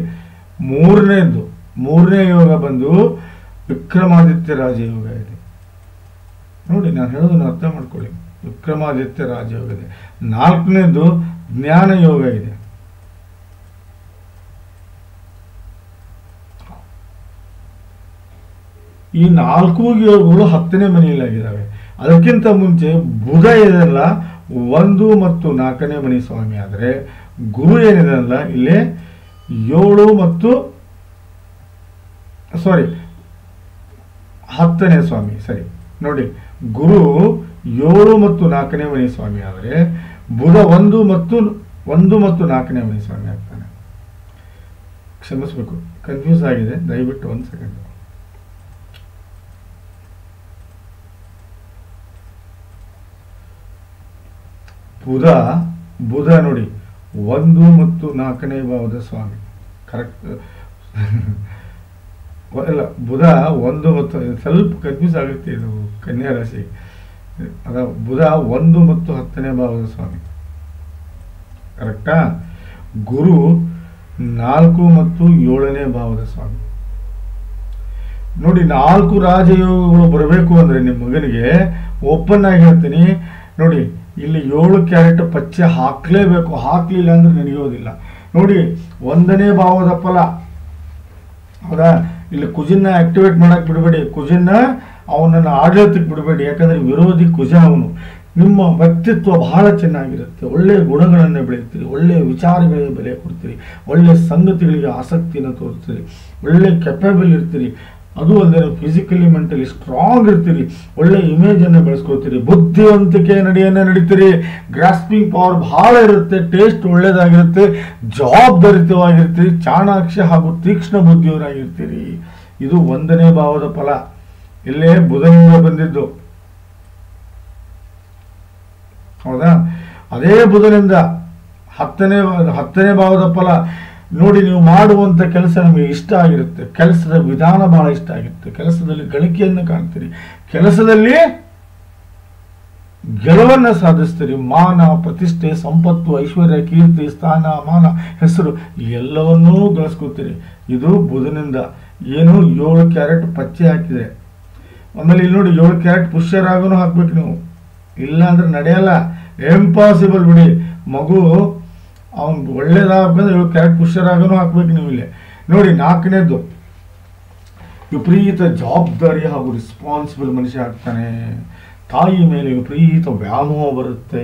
ಮೂರನೇ ಯೋಗ ಬಂದು ವಿಕ್ರಮಾದಿತ್ಯ ರಾಜಯೋಗ ಇದೆ. ನೋಡಿ, ನಾನು ಹೇಳೋದನ್ನು ಅರ್ಥ ಮಾಡ್ಕೊಳ್ಳಿ, ವಿಕ್ರಮಾದಿತ್ಯ ರಾಜಯೋಗ ಇದೆ. 4ನೇದು ಜ್ಞಾನ ಯೋಗ ಇದೆ. ಈ 4 ಯೋಗಗಳು 10ನೇ ಮನೆಯಲ್ಲಾಗಿದ್ದಾವೆ. ಅದಕ್ಕಿಂತ ಮುಂಚೆ ಬುಧ ಇದೆಲ್ಲ 1 ಮತ್ತು 4ನೇ ಮನೆ ಸ್ವಾಮಿ ಆದರೆ, ಗುರು ಏನಿದೆಲ್ಲ ಇಲ್ಲೇ 7 ಮತ್ತು 10ನೇ ಸ್ವಾಮಿ. ಸರಿ ನೋಡಿ, ಗುರು 7 ಮತ್ತು 4ನೇ ಮನೆ ಸ್ವಾಮಿ ಆದರೆ, ಬುಧ 1 ಮತ್ತು 4ನೇ ಮನೆ ಸ್ವಾಮಿ ಆಗ್ತಾನೆ. ಕ್ಷಮಿಸಬೇಕು, ಕನ್ಫ್ಯೂಸ್ ಆಗಿದೆ, ದಯವಿಟ್ಟು 1 ಸೆಕೆಂಡ್. ಬುಧ ನೋಡಿ 1 ಮತ್ತು 4ನೇ ಭಾವದ ಸ್ವಾಮಿ. ಕರೆಕ್ಟ್ ಅಲ್ಲ, ಬುಧ 1 ಮತ್ತು, ಸ್ವಲ್ಪ ಕನ್ಫ್ಯೂಸ್ ಆಗುತ್ತೆ ಇದು ಕನ್ಯಾ ರಾಶಿ. ಅದ ಬುಧ 1 ಮತ್ತು 10ನೇ ಭಾವದ ಸ್ವಾಮಿ. ಕರೆಕ್ಟಾ? ಗುರು 4 ಮತ್ತು 7ನೇ ಭಾವದ ಸ್ವಾಮಿ. ನೋಡಿ, 4 ರಾಜಯೋಗಗಳು ಬರಬೇಕು ಅಂದ್ರೆ ನಿಮ್ಮ ಮಗನಿಗೆ ಓಪನ್ ಆಗಿ ಹೇಳ್ತೀನಿ ನೋಡಿ, ಇಲ್ಲಿ 7 ಕ್ಯಾರೆಟ್ ಪಚ್ಚೆ ಹಾಕಲೇಬೇಕು. ಹಾಕಲಿಲ್ಲ ಅಂದ್ರೆ ನಡೆಯೋದಿಲ್ಲ. ನೋಡಿ, 1ನೇ ಭಾವದ ಫಲ ಹೌದಾ. ಇಲ್ಲಿ ಕುಜನ್ನ ಆಕ್ಟಿವೇಟ್ ಮಾಡಕ್ ಬಿಡಬೇಡಿ, ಕುಜನ್ನ ಅವನನ್ನು ಆಡಳಿತಕ್ಕೆ ಬಿಡಬೇಡಿ. ಯಾಕಂದ್ರೆ ವಿರೋಧಿ ಕುಜ ಅವನು. ನಿಮ್ಮ ವ್ಯಕ್ತಿತ್ವ ಬಹಳ ಚೆನ್ನಾಗಿರುತ್ತೆ, ಒಳ್ಳೆಯ ಗುಣಗಳನ್ನು ಬೆಳೆಯುತ್ತೀರಿ, ಒಳ್ಳೆಯ ವಿಚಾರಗಳಿಗೆ ಬೆಲೆ ಕೊಡ್ತೀರಿ, ಒಳ್ಳೆಯ ಸಂಗತಿಗಳಿಗೆ ಆಸಕ್ತಿಯನ್ನು ತೋರಿಸ್ತೀರಿ, ಒಳ್ಳೆ ಕೆಪೇಬಲ್ ಇರ್ತೀರಿ. ಅದು ಅಲ್ಲದೆ ಫಿಸಿಕಲಿ ಮೆಂಟಲಿ ಸ್ಟ್ರಾಂಗ್ ಇರ್ತೀರಿ, ಒಳ್ಳೆ ಇಮೇಜನ್ನು ಬೆಳೆಸ್ಕೊಳ್ತೀರಿ, ಬುದ್ಧಿವಂತಿಕೆ ನಡೀತೀರಿ, ಗ್ರಾಸ್ಪಿಂಗ್ ಪವರ್ ಬಹಳ ಇರುತ್ತೆ, ಟೇಸ್ಟ್ ಒಳ್ಳೇದಾಗಿರುತ್ತೆ, ಜವಾಬ್ದಾರಿತವಾಗಿರ್ತೀರಿ, ಚಾಣಾಕ್ಷ ಹಾಗೂ ತೀಕ್ಷ್ಣ ಬುದ್ಧಿಯವರಾಗಿರ್ತೀರಿ. ಇದು 1ನೇ ಭಾವದ ಫಲ. ಇಲ್ಲೇ ಬುಧನಿಂದ ಬಂದಿದ್ದು, ಹೌದಾ. ಅದೇ ಬುಧನಿಂದ 10ನೇ ಭಾವದ ಫಲ. ನೋಡಿ, ನೀವು ಮಾಡುವಂಥ ಕೆಲಸ ನಮಗೆ ಇಷ್ಟ ಆಗಿರುತ್ತೆ, ಕೆಲಸದ ವಿಧಾನ ಬಹಳ ಇಷ್ಟ ಆಗಿರುತ್ತೆ, ಕೆಲಸದಲ್ಲಿ ಗಳಿಕೆಯನ್ನು ಕಾಣ್ತೀರಿ, ಕೆಲಸದಲ್ಲಿ ಗೆಲುವನ್ನು ಸಾಧಿಸ್ತೀರಿ, ಮಾನ ಪ್ರತಿಷ್ಠೆ ಸಂಪತ್ತು ಐಶ್ವರ್ಯ ಕೀರ್ತಿ ಸ್ಥಾನ ಮಾನ ಹೆಸರು ಎಲ್ಲವನ್ನೂ ಗಳಿಸ್ಕೊತೀರಿ. ಇದು ಬುಧನಿಂದ. ಏನು 7 ಕ್ಯಾರೆಟ್ ಪಚ್ಚೆ ಹಾಕಿದೆ. ಆಮೇಲೆ ಇಲ್ಲಿ ನೋಡಿ 7 ಕ್ಯಾರೆಟ್ ಪುಷ್ಯರಾಗನೂ ಹಾಕ್ಬೇಕು ನೀವು, ಇಲ್ಲ ಅಂದ್ರೆ ನಡೆಯಲ್ಲ, ಇಂಪಾಸಿಬಲ್ ಬಿಡಿ. ಮಗು ಅವನ್ ಒಳ್ಳೇದಾಗಬೇಕಂದ್ರೆ 7 ಕ್ಯಾರೆಟ್ ಪುಷ್ಯರಾಗನೂ ಹಾಕ್ಬೇಕು ನೀವು. ಇಲ್ಲಿ ನೋಡಿ 4ನೇದು ವಿಪರೀತ ಜವಾಬ್ದಾರಿ ಹಾಗೂ ರೆಸ್ಪಾನ್ಸಿಬಲ್ ಮನುಷ್ಯ ಆಗ್ತಾನೆ. ತಾಯಿ ಮೇಲೆ ವಿಪರೀತ ವ್ಯಾಮೋಹ ಬರುತ್ತೆ,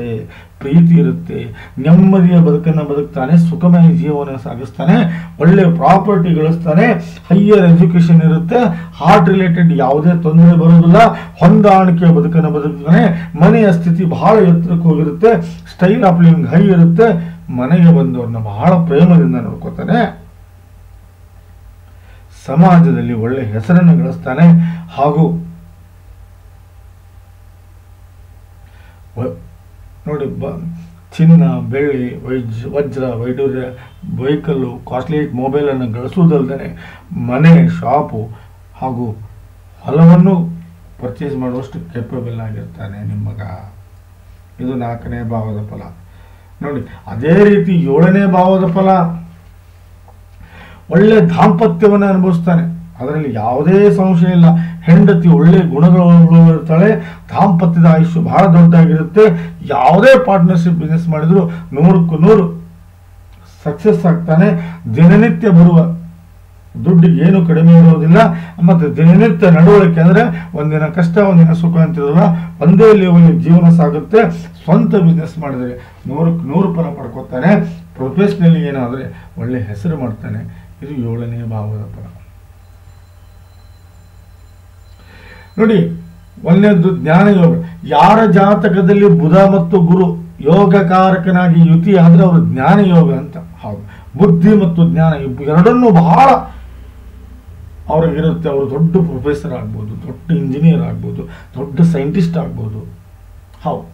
ಪ್ರೀತಿ ಇರುತ್ತೆ, ನೆಮ್ಮದಿಯ ಬದುಕನ್ನು ಬದುಕ್ತಾನೆ, ಸುಖಮಯ ಜೀವನ ಸಾಗಿಸ್ತಾನೆ, ಒಳ್ಳೆ ಪ್ರಾಪರ್ಟಿ ಗಳಿಸ್ತಾನೆ, ಹೈಯರ್ ಎಜುಕೇಶನ್ ಇರುತ್ತೆ, ಹಾರ್ಟ್ ರಿಲೇಟೆಡ್ ಯಾವುದೇ ತೊಂದರೆ ಬರುವುದಿಲ್ಲ, ಹೊಂದಾಣಿಕೆಯ ಬದುಕನ್ನು ಬದುಕ್ತಾನೆ, ಮನೆಯ ಸ್ಥಿತಿ ಬಹಳ ಎತ್ತರಕ್ಕೆ ಹೋಗಿರುತ್ತೆ, ಸ್ಟೈಲ್ ಆಫ್ ಲಿವಿಂಗ್ ಹೈ ಇರುತ್ತೆ, ಮನೆಗೆ ಬಂದವ್ರನ್ನ ಬಹಳ ಪ್ರೇಮದಿಂದ ನೋಡ್ಕೋತಾನೆ, ಸಮಾಜದಲ್ಲಿ ಒಳ್ಳೆ ಹೆಸರನ್ನು ಗಳಿಸ್ತಾನೆ, ಹಾಗೂ ನೋಡಿ ಚಿನ್ನ ಬೆಳ್ಳಿ ವಜ್ರ ವೈಡೂರ್ಯ ವೆಹಿಕಲ್ಲು ಕಾಸ್ಟ್ಲಿ ಮೊಬೈಲನ್ನು ಗಳಿಸುವುದಲ್ಲದೆ ಮನೆ ಶಾಪು ಹಾಗೂ ಹೊಲವನ್ನು ಪರ್ಚೇಸ್ ಮಾಡುವಷ್ಟು ಕೆಪೇಬಲ್ ಆಗಿರ್ತಾನೆ ನಿಮ್ಮ ಮಗ. ಇದು 4ನೇ ಭಾವದ ಫಲ. ನೋಡಿ, ಅದೇ ರೀತಿ 7ನೇ ಭಾವದ ಫಲ. ಒಳ್ಳೆ ದಾಂಪತ್ಯವನ್ನು ಅನುಭವಿಸ್ತಾನೆ, ಅದರಲ್ಲಿ ಯಾವುದೇ ಸಂಶಯ ಇಲ್ಲ. ಹೆಂಡತಿ ಒಳ್ಳೆ ಗುಣಗಳು ಇರ್ತಾಳೆ, ದಾಂಪತ್ಯದ ಆಯುಷ್ಯ ಬಹಳ ದೊಡ್ಡದಾಗಿರುತ್ತೆ, ಯಾವುದೇ ಪಾರ್ಟ್ನರ್ಶಿಪ್ ಬಿಸ್ನೆಸ್ ಮಾಡಿದ್ರು 100ಕ್ಕೆ 100 ಸಕ್ಸಸ್ ಆಗ್ತಾನೆ. ದಿನನಿತ್ಯ ಬರುವ ದುಡ್ಡಿಗೆ ಏನು ಕಡಿಮೆ ಇರೋದಿಲ್ಲ. ಮತ್ತು ದಿನನಿತ್ಯ ನಡವಳಿಕೆ ಅಂದರೆ ಒಂದಿನ ಕಷ್ಟ ಒಂದಿನ ಸುಖ ಅಂತಿರಲ್ಲ, ಒಂದೇ ಲೆವೆಲ್ ಜೀವನ ಸಾಗುತ್ತೆ. ಸ್ವಂತ ಬಿಸ್ನೆಸ್ ಮಾಡಿದರೆ 100ಕ್ಕೆ 100 ಫಲ ಪಡ್ಕೊತಾನೆ. ಪ್ರೊಫೆಷ್ನಲಿ ಏನಾದರೆ ಒಳ್ಳೆ ಹೆಸರು ಮಾಡ್ತಾನೆ. ಇದು 7ನೇ ಭಾವದ ಫಲ. ನೋಡಿ, 1ನೇದು ಜ್ಞಾನ ಯೋಗ. ಯಾರ ಜಾತಕದಲ್ಲಿ ಬುಧ ಮತ್ತು ಗುರು ಯೋಗಕಾರಕನಾಗಿ ಯುತಿ ಆದ್ರೆ ಅವರು ಜ್ಞಾನ ಯೋಗ ಅಂತ. ಹೌದು, ಬುದ್ಧಿ ಮತ್ತು ಜ್ಞಾನ ಎರಡನ್ನೂ ಬಹಳ ಅವ್ರಿಗಿರುತ್ತೆ. ಅವರು ದೊಡ್ಡ ಪ್ರೊಫೆಸರ್ ಆಗ್ಬೋದು, ದೊಡ್ಡ ಇಂಜಿನಿಯರ್ ಆಗ್ಬೋದು, ದೊಡ್ಡ ಸೈಂಟಿಸ್ಟ್ ಆಗ್ಬೋದು. ಹೌದು,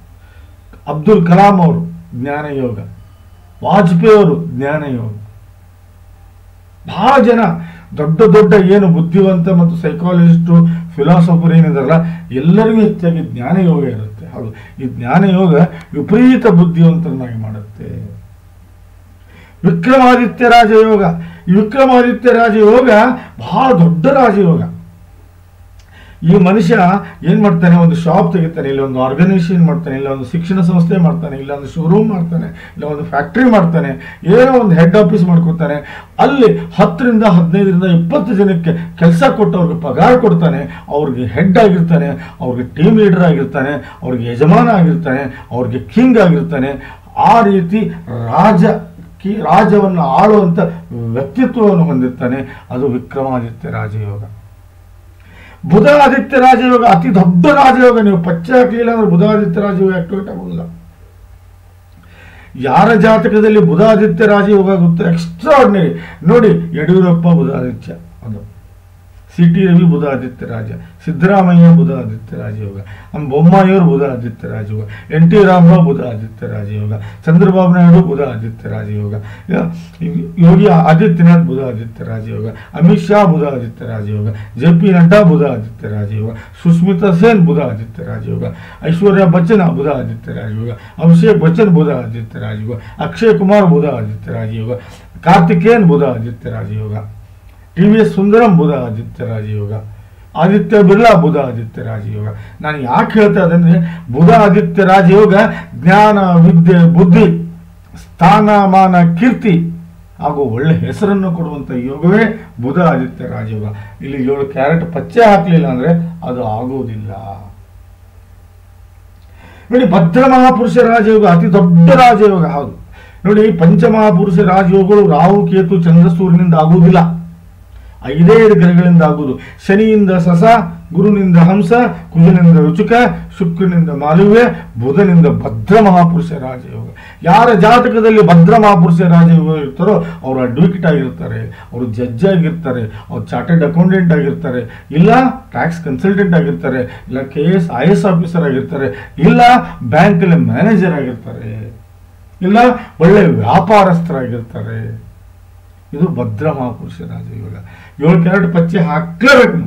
ಅಬ್ದುಲ್ ಕಲಾಂ ಅವರು ಜ್ಞಾನ ಯೋಗ, ವಾಜಪೇಯಿ ಅವರು ಜ್ಞಾನ ಯೋಗ. ಬಹಳ ಜನ ದೊಡ್ಡ ದೊಡ್ಡ ಏನು ಬುದ್ಧಿವಂತ ಮತ್ತು ಸೈಕಾಲಜಿಸ್ಟು ಫಿಲಾಸಫರ್ ಏನಿದಾರಲ್ಲ ಎಲ್ಲರಿಗೂ ಹೆಚ್ಚಾಗಿ ಜ್ಞಾನ ಯೋಗ ಇರುತ್ತೆ. ಹೌದು, ಈ ಜ್ಞಾನ ಯೋಗ ವಿಪರೀತ ಬುದ್ಧಿವಂತರನ್ನಾಗಿ ಮಾಡುತ್ತೆ. ವಿಕ್ರಮಾದಿತ್ಯ ರಾಜಯೋಗ. ಈ ವಿಕ್ರಮಾದಿತ್ಯ ರಾಜಯೋಗ ಬಹಳ ದೊಡ್ಡ ರಾಜಯೋಗ. ಈ ಮನುಷ್ಯ ಏನ್ ಮಾಡ್ತಾನೆ, ಒಂದು ಶಾಪ್ ತೆಗಿತಾನೆ, ಇಲ್ಲ ಒಂದು ಆರ್ಗನೈಸೇಷನ್ ಮಾಡ್ತಾನೆ, ಇಲ್ಲ ಒಂದು ಶಿಕ್ಷಣ ಸಂಸ್ಥೆ ಮಾಡ್ತಾನೆ, ಇಲ್ಲ ಒಂದು ಶೋರೂಮ್ ಮಾಡ್ತಾನೆ, ಇಲ್ಲ ಒಂದು ಫ್ಯಾಕ್ಟ್ರಿ ಮಾಡ್ತಾನೆ, ಏನೋ ಒಂದು ಹೆಡ್ ಆಫೀಸ್ ಮಾಡ್ಕೊತಾನೆ. ಅಲ್ಲಿ 10ರಿಂದ 15ರಿಂದ 20 ಜನಕ್ಕೆ ಕೆಲಸ ಕೊಟ್ಟು ಅವ್ರಿಗೆ ಪಗಾರ ಕೊಡ್ತಾನೆ, ಅವ್ರಿಗೆ ಹೆಡ್ ಆಗಿರ್ತಾನೆ, ಅವ್ರಿಗೆ ಟೀಮ್ ಲೀಡರ್ ಆಗಿರ್ತಾನೆ, ಅವ್ರಿಗೆ ಯಜಮಾನ ಆಗಿರ್ತಾನೆ, ಅವ್ರಿಗೆ ಕಿಂಗ್ ಆಗಿರ್ತಾನೆ. ಆ ರೀತಿ ರಾಜವನ್ನು ಆಳುವಂಥ ವ್ಯಕ್ತಿತ್ವವನ್ನು ಹೊಂದಿರ್ತಾನೆ. ಅದು ವಿಕ್ರಮಾದಿತ್ಯ ರಾಜಯೋಗ. ಬುಧ ಆದಿತ್ಯ ರಾಜಯೋಗ ಅತಿ ದೊಡ್ಡ ರಾಜಯೋಗ. ನೀವು ಪಚ್ಚೆ ಹಾಕಲಿಲ್ಲ ಅಂದ್ರೆ ಬುಧ ಆದಿತ್ಯ ರಾಜಯೋಗ ಆಕ್ಟಿವೇಟ್ ಆಗೋದಿಲ್ಲ. ಯಾರ ಜಾತಕದಲ್ಲಿ ಬುಧ ಆದಿತ್ಯ ರಾಜಯೋಗ ಆಗುತ್ತೆ ಎಕ್ಸ್ಟ್ರಾರ್ಡಿನರಿ. ನೋಡಿ, ಯಡಿಯೂರಪ್ಪ ಬುಧ ಆದಿತ್ಯ, ಅದು ಸಿ ಟಿ ರವಿ ಬುಧ ಆದಿತ್ಯ ರಾಜ, ಸಿದ್ದರಾಮಯ್ಯ ಬುಧ ಆದಿತ್ಯ ರಾಜಯೋಗ, ಬೊಮ್ಮಾಯಿಯವರು ಬುಧ ಆದಿತ್ಯ ರಾಜಯೋಗ, ಎನ್ ಟಿ ರಾಮರಾವ್ ಬುಧ ಆದಿತ್ಯ ರಾಜಯೋಗ, ಚಂದ್ರಬಾಬು ನಾಯ್ಡು ಬುಧ ಆದಿತ್ಯ ರಾಜಯೋಗ, ಯೋಗಿ ಆದಿತ್ಯನಾಥ್ ಬುಧ ಆದಿತ್ಯ ರಾಜಯೋಗ, ಅಮಿತ್ ಶಾ ಬುಧ ಆದಿತ್ಯ ರಾಜಯೋಗ, ಜೆ ಪಿ ನಡ್ಡಾ ಬುಧ ಆದಿತ್ಯ ರಾಜಯೋಗ, ಸುಸ್ಮಿತಾ ಸೇನ್ ಬುಧ ಆದಿತ್ಯ ರಾಜಯೋಗ, ಐಶ್ವರ್ಯ ಬಚ್ಚನ್ ಬುಧ ಆದಿತ್ಯ ರಾಜಯೋಗ, ಅಭಿಷೇಕ್ ಬಚ್ಚನ್ ಬುಧ ಆದಿತ್ಯ ರಾಜಯೋಗ, ಅಕ್ಷಯ್ ಕುಮಾರ್ ಬುಧ ಆದಿತ್ಯ ರಾಜಯೋಗ, ಕಾರ್ತಿಕೇಯನ್ ಬುಧ ಆದಿತ್ಯ ರಾಜಯೋಗ, ಟಿ.ವಿ.ಎಸ್. ಸುಂದರಂ ಬುಧ ಆದಿತ್ಯ ರಾಜಯೋಗ, ಆದಿತ್ಯ ಬಿರ್ಲಾ ಬುಧ ಆದಿತ್ಯ ರಾಜಯೋಗ. ನಾನು ಯಾಕೆ ಹೇಳ್ತಾ ಇದ್ದೇನೆ, ಬುಧ ಆದಿತ್ಯ ರಾಜಯೋಗ ಜ್ಞಾನ ವಿದ್ಯೆ ಬುದ್ಧಿ ಸ್ಥಾನಮಾನ ಕೀರ್ತಿ ಹಾಗೂ ಒಳ್ಳೆ ಹೆಸರನ್ನು ಕೊಡುವಂಥ ಯೋಗವೇ ಬುಧ ಆದಿತ್ಯ ರಾಜಯೋಗ. ಇಲ್ಲಿ 7 ಕ್ಯಾರೆಟ್ ಪಚ್ಚೆ ಹಾಕಲಿಲ್ಲ ಅಂದರೆ ಅದು ಆಗುವುದಿಲ್ಲ. ನೋಡಿ, ಭದ್ರ ಮಹಾಪುರುಷ ರಾಜಯೋಗ ಅತಿ ದೊಡ್ಡ ರಾಜಯೋಗ. ಹೌದು ನೋಡಿ, ಪಂಚಮಹಾಪುರುಷ ರಾಜಯೋಗಗಳು ರಾಹು ಕೇತು ಚಂದ್ರ ಸೂರ್ಯನಿಂದ ಆಗುವುದಿಲ್ಲ, 5 ಗ್ರಹಗಳಿಂದ ಆಗುವುದು. ಶನಿಯಿಂದ ಸಸ, ಗುರುನಿಂದ ಹಂಸ, ಕುಜನಿಂದ ರುಚುಕ, ಶುಕ್ರನಿಂದ ಮಾಲವ್ಯ, ಬುಧನಿಂದ ಭದ್ರ ಮಹಾಪುರುಷ ರಾಜಯೋಗ. ಯಾರ ಜಾತಕದಲ್ಲಿ ಭದ್ರ ಮಹಾಪುರುಷ ರಾಜಯೋಗ ಇರ್ತಾರೋ ಅವರು ಅಡ್ವೊಕೇಟ್ ಆಗಿರ್ತಾರೆ, ಅವರು ಜಡ್ಜ್ ಆಗಿರ್ತಾರೆ, ಅವ್ರು ಚಾರ್ಟರ್ಡ್ ಅಕೌಂಟೆಂಟ್ ಆಗಿರ್ತಾರೆ, ಇಲ್ಲ ಟ್ಯಾಕ್ಸ್ ಕನ್ಸಲ್ಟೆಂಟ್ ಆಗಿರ್ತಾರೆ, ಇಲ್ಲ KS IS ಆಫೀಸರ್ ಆಗಿರ್ತಾರೆ, ಇಲ್ಲ ಬ್ಯಾಂಕಲ್ಲಿ ಮ್ಯಾನೇಜರ್ ಆಗಿರ್ತಾರೆ, ಇಲ್ಲ ಒಳ್ಳೆ ವ್ಯಾಪಾರಸ್ಥರಾಗಿರ್ತಾರೆ. ಇದು ಭದ್ರ ಮಹಾಪುರುಷ ರಾಜಯೋಗ. 7 ಕ್ಯಾರೆಟ್ ಪಚ್ಚೆ ಹಾಕ್ಲೇಬೇಕು.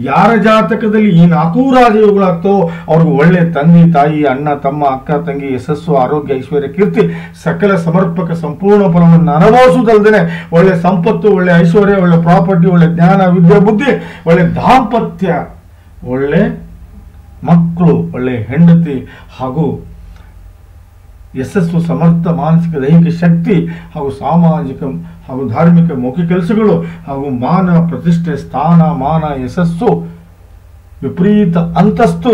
ಯಾರ ಜಾತಕದಲ್ಲಿ ಈ 4 ರಾಜಯೋಗಗಳಾಗ್ತೋ ಅವ್ರಿಗೆ ಒಳ್ಳೆ ತಂದೆ ತಾಯಿ, ಅಣ್ಣ ತಮ್ಮ, ಅಕ್ಕ ತಂಗಿ, ಯಶಸ್ಸು, ಆರೋಗ್ಯ, ಐಶ್ವರ್ಯ, ಕೀರ್ತಿ, ಸಕಲ ಸಮರ್ಪಕ ಸಂಪೂರ್ಣ ಫಲವನ್ನು ಅನುಭವಿಸುವುದಲ್ಲದೆ ಒಳ್ಳೆ ಸಂಪತ್ತು, ಒಳ್ಳೆ ಐಶ್ವರ್ಯ, ಒಳ್ಳೆ ಪ್ರಾಪರ್ಟಿ, ಒಳ್ಳೆ ಜ್ಞಾನ, ವಿದ್ಯೆ, ಬುದ್ಧಿ, ಒಳ್ಳೆ ದಾಂಪತ್ಯ, ಒಳ್ಳೆ ಮಕ್ಕಳು, ಒಳ್ಳೆ ಹೆಂಡತಿ, ಹಾಗೂ ಯಶಸ್ಸು, ಸಮರ್ಥ ಮಾನಸಿಕ ದೈಹಿಕ ಶಕ್ತಿ, ಹಾಗೂ ಸಾಮಾಜಿಕ ಹಾಗೂ ಧಾರ್ಮಿಕ ಮೌಖಿಕ ಕೆಲಸಗಳು, ಹಾಗೂ ಮಾನ ಪ್ರತಿಷ್ಠೆ, ಸ್ಥಾನ ಮಾನ, ಯಶಸ್ಸು, ವಿಪರೀತ ಅಂತಸ್ತು,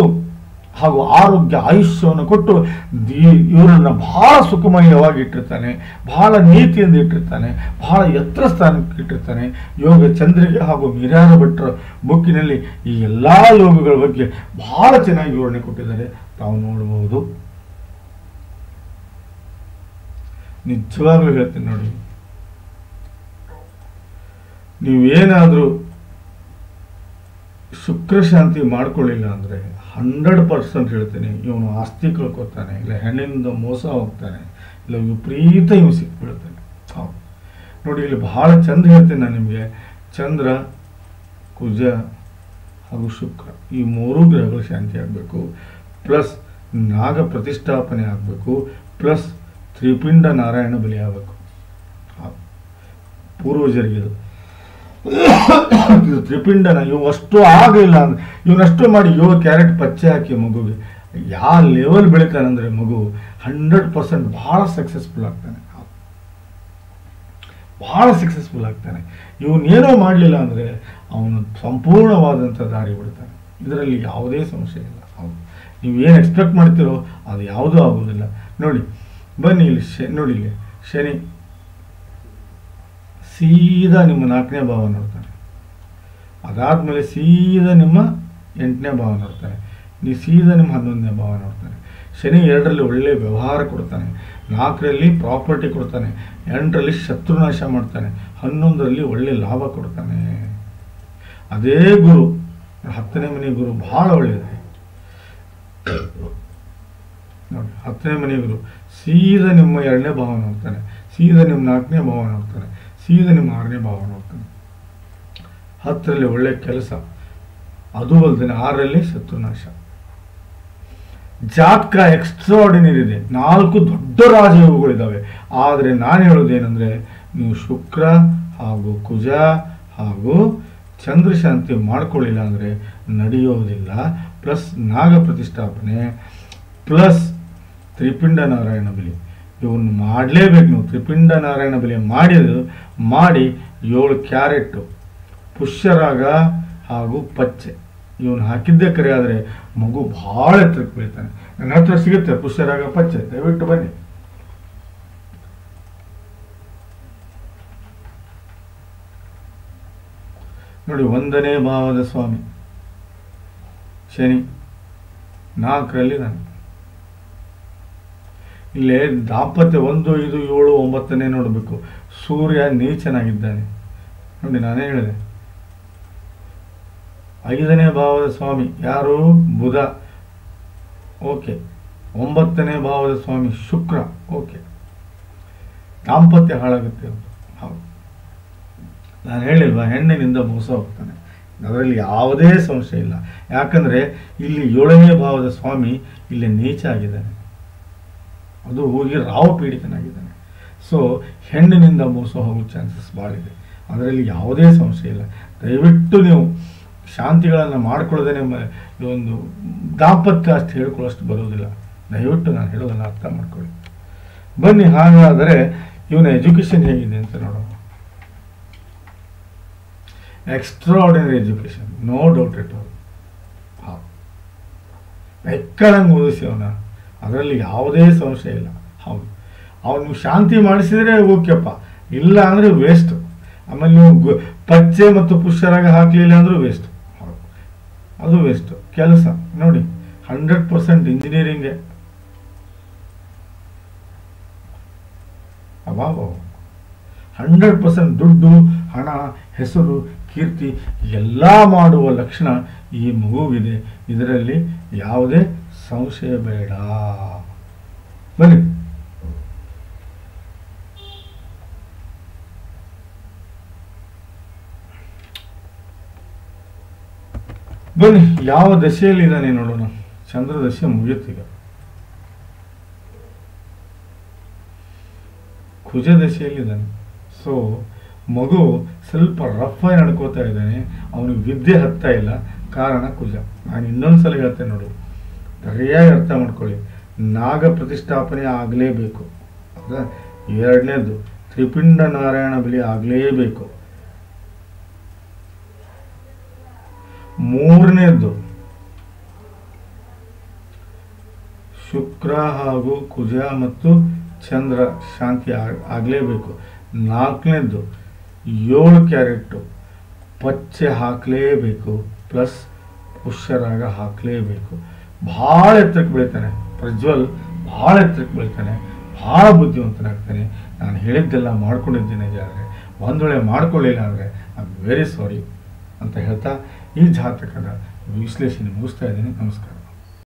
ಹಾಗೂ ಆರೋಗ್ಯ, ಆಯುಷ್ಯವನ್ನು ಕೊಟ್ಟು ಇವರನ್ನು ಬಹಳ ಸುಖಮಯವಾಗಿ ಇಟ್ಟಿರ್ತಾನೆ, ಬಹಳ ನೀತಿಯಿಂದ ಇಟ್ಟಿರ್ತಾನೆ, ಬಹಳ ಎತ್ತರ ಸ್ಥಾನಕ್ಕೆ ಇಟ್ಟಿರ್ತಾನೆ. ಯೋಗ ಚಂದ್ರಿಕೆ ಹಾಗೂ ಮಿರ್ಯಾರ ಭಟ್ರ ಬುಕ್ಕಿನಲ್ಲಿ ಈ ಎಲ್ಲ ಯೋಗಗಳ ಬಗ್ಗೆ ಬಹಳ ಚೆನ್ನಾಗಿ ವಿವರಣೆ ಕೊಟ್ಟಿದ್ದಾರೆ, ತಾವು ನೋಡಬಹುದು. ನಿಜವಾಗ್ಲೂ ಹೇಳ್ತೀನಿ ನೋಡಿ, ನೀವೇನಾದರೂ ಶುಕ್ರ ಶಾಂತಿ ಮಾಡ್ಕೊಳ್ಳಿಲ್ಲ ಅಂದರೆ 100% ಹೇಳ್ತೀನಿ, ಇವನು ಆಸ್ತಿ ಕಳ್ಕೊತಾನೆ, ಇಲ್ಲ ಹೆಣ್ಣಿನಿಂದ ಮೋಸ ಹೋಗ್ತಾನೆ, ಇಲ್ಲ ವಿಪರೀತ ಇವು ಸಿಕ್ಬಿಡ್ತಾನೆ. ಹೌದು ನೋಡಿ, ಇಲ್ಲಿ ಬಹಳ ಚಂದ ಹೇಳ್ತೀನಿ ನಾನು ನಿಮಗೆ. ಚಂದ್ರ, ಕುಜ ಹಾಗೂ ಶುಕ್ರ ಈ 3 ಗ್ರಹಗಳು ಶಾಂತಿ ಆಗಬೇಕು, ಪ್ಲಸ್ ನಾಗ ಪ್ರತಿಷ್ಠಾಪನೆ ಆಗಬೇಕು, ಪ್ಲಸ್ ತ್ರಿಪಿಂಡ ನಾರಾಯಣ ಬಲಿ ಆಗಬೇಕು. ಪೂರ್ವಜರಿಗೆ ಇದು ತ್ರಿಪಿಂಡನ ಇವಷ್ಟು ಆಗಲಿಲ್ಲ ಅಂದ್ರೆ ಇವನಷ್ಟು ಮಾಡಿ 7 ಕ್ಯಾರೆಟ್ ಪಚ್ಚೆ ಹಾಕಿ ಮಗುಗೆ ಯಾವ ಲೆವೆಲ್ ಬೆಳಿತಾನೆ ಅಂದರೆ ಮಗು 100% ಬಹಳ ಸಕ್ಸಸ್ಫುಲ್ ಆಗ್ತಾನೆ, ಬಹಳ ಸಕ್ಸಸ್ಫುಲ್ ಆಗ್ತಾನೆ. ಇವನೇನೋ ಮಾಡಲಿಲ್ಲ ಅಂದರೆ ಅವನು ಸಂಪೂರ್ಣವಾದಂಥ ದಾರಿ ಬಿಡ್ತಾನೆ. ಇದರಲ್ಲಿ ಯಾವುದೇ ಸಮಸ್ಯೆ ಇಲ್ಲ. ಹೌದು, ನೀವು ಏನು ಎಕ್ಸ್ಪೆಕ್ಟ್ ಮಾಡ್ತೀರೋ ಅದು ಯಾವುದೂ ಆಗೋದಿಲ್ಲ. ನೋಡಿ ಬನ್ನಿ ಇಲ್ಲಿ ನೋಡಿ, ಇಲ್ಲಿ ಶನಿ ಸೀದಾ ನಿಮ್ಮ 4ನೇ ಭಾವ ನೋಡ್ತಾನೆ, ಅದಾದಮೇಲೆ ಸೀದಾ ನಿಮ್ಮ 8ನೇ ಭಾವ ನೋಡ್ತಾನೆ, ಸೀದಾ ನಿಮ್ಮ 11ನೇ ಭಾವ ನೋಡ್ತಾನೆ. ಶನಿ 2ರಲ್ಲಿ ಒಳ್ಳೆ ವ್ಯವಹಾರ ಕೊಡ್ತಾನೆ, 4ರಲ್ಲಿ ಪ್ರಾಪರ್ಟಿ ಕೊಡ್ತಾನೆ, 8ರಲ್ಲಿ ಶತ್ರುನಾಶ ಮಾಡ್ತಾನೆ, 11ರಲ್ಲಿ ಒಳ್ಳೆ ಲಾಭ ಕೊಡ್ತಾನೆ. ಅದೇ ಗುರು 10ನೇ ಮನೆ ಗುರು ಬಹಳ ಒಳ್ಳೆಯದು ನೋಡಿ. 10ನೇ ಮನೆ ಗುರು ಸೀದಾ ನಿಮ್ಮ 2ನೇ ಭಾವ ನೋಡ್ತಾನೆ, ಸೀದಾ ನಿಮ್ಮ 4ನೇ ಭಾವ ನೋಡ್ತಾನೆ, ಸೀದಾ ನಿಮ್ಮ 6ನೇ ಭಾವ ನೋಡ್ತಾನೆ. 10ರಲ್ಲಿ ಒಳ್ಳೆ ಕೆಲಸ, ಅದು ಅಲ್ಲದೆ 6ರಲ್ಲಿ ಶತ್ರುನಾಶ. ಜಾತಕ ಎಕ್ಸ್ಟ್ರಾಆರ್ಡಿನರಿ ಇದೆ, 4 ದೊಡ್ಡ ರಾಜಯೋಗಗಳಿದ್ದಾವೆ. ಆದರೆ ನಾನು ಹೇಳೋದೇನೆಂದರೆ, ನೀವು ಶುಕ್ರ ಹಾಗೂ ಕುಜ ಹಾಗೂ ಚಂದ್ರ ಶಾಂತಿ ಮಾಡ್ಕೊಳ್ಳಿಲ್ಲ ಅಂದರೆ ನಡೆಯೋದಿಲ್ಲ. ಪ್ಲಸ್ ನಾಗ ಪ್ರತಿಷ್ಠಾಪನೆ, ಪ್ಲಸ್ ತ್ರಿಪಿಂಡ ನಾರಾಯಣ ಬಲಿ ಇವನ್ನ ಮಾಡಲೇಬೇಕು. ನೀವು ತ್ರಿಪಿಂಡ ನಾರಾಯಣ ಬಲಿ ಮಾಡಿ 7 ಕ್ಯಾರೆಟ್ಟು ಪುಷ್ಯರಾಗ ಹಾಗೂ ಪಚ್ಚೆ ಇವನು ಹಾಕಿದ್ದೇ ಕರೆ ಆದರೆ ಮಗು ಭಾಳ ಎತ್ತರಕ್ಕೆ ಬೀಳ್ತಾನೆ. ನನ್ನ ಹತ್ರ ಸಿಗುತ್ತೆ ಪುಷ್ಯರಾಗ ಪಚ್ಚೆ, ದಯವಿಟ್ಟು ಬನ್ನಿ. ನೋಡಿ, 1ನೇ ಭಾವದ ಸ್ವಾಮಿ ಶನಿ, 4ರಲ್ಲಿ ನಾನು. ಇಲ್ಲೇ ದಾಂಪತ್ಯ 1, 5, 7, 9ನೇ ನೋಡಬೇಕು. ಸೂರ್ಯ ನೀಚನಾಗಿದ್ದಾನೆ ನೋಡಿ, ನಾನೇ ಹೇಳಿದೆ. 5ನೇ ಭಾವದ ಸ್ವಾಮಿ ಯಾರು? ಬುಧ, ಓಕೆ. 9ನೇ ಭಾವದ ಸ್ವಾಮಿ ಶುಕ್ರ, ಓಕೆ. ದಾಂಪತ್ಯ ಹಾಳಾಗುತ್ತೆ. ಹೌದು, ನಾನು ಹೇಳಿಲ್ವಾ, ಹೆಣ್ಣಿನಿಂದ ಮೋಸ ಹೋಗ್ತಾನೆ, ಅದರಲ್ಲಿ ಯಾವುದೇ ಸಂಶಯ ಇಲ್ಲ. ಯಾಕಂದರೆ ಇಲ್ಲಿ 7ನೇ ಭಾವದ ಸ್ವಾಮಿ ಇಲ್ಲಿ ನೀಚ ಆಗಿದ್ದಾನೆ, ಅದು ಹೋಗಿ ರಾವು ಪೀಡಿತನಾಗಿದ್ದಾನೆ. ಸೊ ಹೆಣ್ಣಿನಿಂದ ಮೋಸ ಹೋಗೋ ಚಾನ್ಸಸ್ ಭಾಳ ಇದೆ, ಅದರಲ್ಲಿ ಯಾವುದೇ ಸಂಶಯ ಇಲ್ಲ. ದಯವಿಟ್ಟು ನೀವು ಶಾಂತಿಗಳನ್ನು ಮಾಡ್ಕೊಳ್ಳೋದೇ ಒಂದು ದಾಂಪತ್ಯ ಅಷ್ಟು ಹೇಳ್ಕೊಳ್ಳೋಷ್ಟು ಬರೋದಿಲ್ಲ. ದಯವಿಟ್ಟು ನಾನು ಹೇಳೋದನ್ನು ಅರ್ಥ ಮಾಡ್ಕೊಳ್ಳಿ. ಬನ್ನಿ, ಹಾಗಾದರೆ ಇವನ ಎಜುಕೇಶನ್ ಹೇಗಿದೆ ಅಂತ ನೋಡೋಣ. Extraordinary education, no doubt at all. ಬೆಕ್ಕಳಂಗೆ ಓದಿಸಿ ಅವನ, ಅದರಲ್ಲಿ ಯಾವುದೇ ಸಂಶಯ ಇಲ್ಲ. ಹೌದು, ಅವನು ಶಾಂತಿ ಮಾಡಿಸಿದರೆ ಓಕೆಪ್ಪ, ಇಲ್ಲ ಅಂದರೆ ವೇಸ್ಟ್. ಆಮೇಲೆ ನೀವು ಪಚ್ಚೆ ಮತ್ತು ಪುಷ್ಯರಾಗ ಹಾಕಲಿಲ್ಲ ಅಂದರೂ ವೇಸ್ಟ್. ಅದು ವೇಸ್ಟ್ ಕೆಲಸ. ನೋಡಿ 100% ಇಂಜಿನಿಯರಿಂಗ್ಗೆ. ಅಬಾಬ 100% ದುಡ್ಡು, ಹಣ, ಹೆಸರು, ಕೀರ್ತಿ ಎಲ್ಲ ಮಾಡುವ ಲಕ್ಷಣ ಈ ಮಗುವಿದೆ. ಇದರಲ್ಲಿ ಯಾವುದೇ ಸಂಶಯ ಬೇಡ. ಬನ್ನಿ, ಬನ್ನಿ ಯಾವ ದಶೆಯಲ್ಲಿ ಇದ್ದಾನೆ ನೋಡೋಣ. ಚಂದ್ರ ದಶೆ ಮುಗಿಯುತ್ತೀಗ, ಕುಜ ದಶೆಯಲ್ಲಿದ್ದಾನೆ. ಸೊ ಮಗು ಸ್ವಲ್ಪ ರಫ್ ಆಗಿ ನಡ್ಕೋತಾ ಇದ್ದಾನೆ, ಅವನಿಗೆ ವಿದ್ಯೆ ಹತ್ತಾ ಇಲ್ಲ. ಕಾರಣ ಕುಜ. ನಾನು ಇನ್ನೊಂದ್ಸಲ ಹೇಳ್ತೇನೆ ನೋಡಿ, ಸರಿಯಾಗಿ ಅರ್ಥ ಮಾಡ್ಕೊಳ್ಳಿ. ನಾಗ ಪ್ರತಿಷ್ಠಾಪನೆ ಆಗಲೇಬೇಕು. ಎರಡನೇದು ತ್ರಿಪಿಂಡ ನಾರಾಯಣ ಬಲಿ ಆಗಲೇಬೇಕು. ಮೂರನೇದ್ದು ಶುಕ್ರ ಹಾಗೂ ಕುಜ ಮತ್ತು ಚಂದ್ರ ಶಾಂತಿ ಆಗಲೇಬೇಕು. ನಾಲ್ಕನೇದ್ದು 7 ಕ್ಯಾರೆಟ್ ಪಚ್ಚೆ ಹಾಕಲೇಬೇಕು, ಪ್ಲಸ್ ಪುಷ್ಯರಾಗ ಹಾಕಲೇಬೇಕು. ಭಾಳ ಎತ್ತರಕ್ಕೆ ಬೆಳಿತಾನೆ ಪ್ರಜ್ವಲ್, ಭಾಳ ಎತ್ತರಕ್ಕೆ ಬೆಳಿತಾನೆ, ಭಾಳ ಬುದ್ಧಿವಂತನಾಗ್ತಾನೆ. ನಾನು ಹೇಳಿದ್ದೆಲ್ಲ ಮಾಡ್ಕೊಂಡಿದ್ದೇನೆ. ಆದರೆ ಒಂದು ವೇಳೆ ಮಾಡ್ಕೊಳ್ಳಿಲ್ಲ ಅಂದರೆ ಐ ಆಮ್ ವೆರಿ ಸಾರಿ ಅಂತ ಹೇಳ್ತಾ ಈ ಜಾತಕದ ವಿಶ್ಲೇಷಣೆ ಮುಗಿಸ್ತಾ ಇದ್ದೀನಿ. ನಮಸ್ಕಾರ.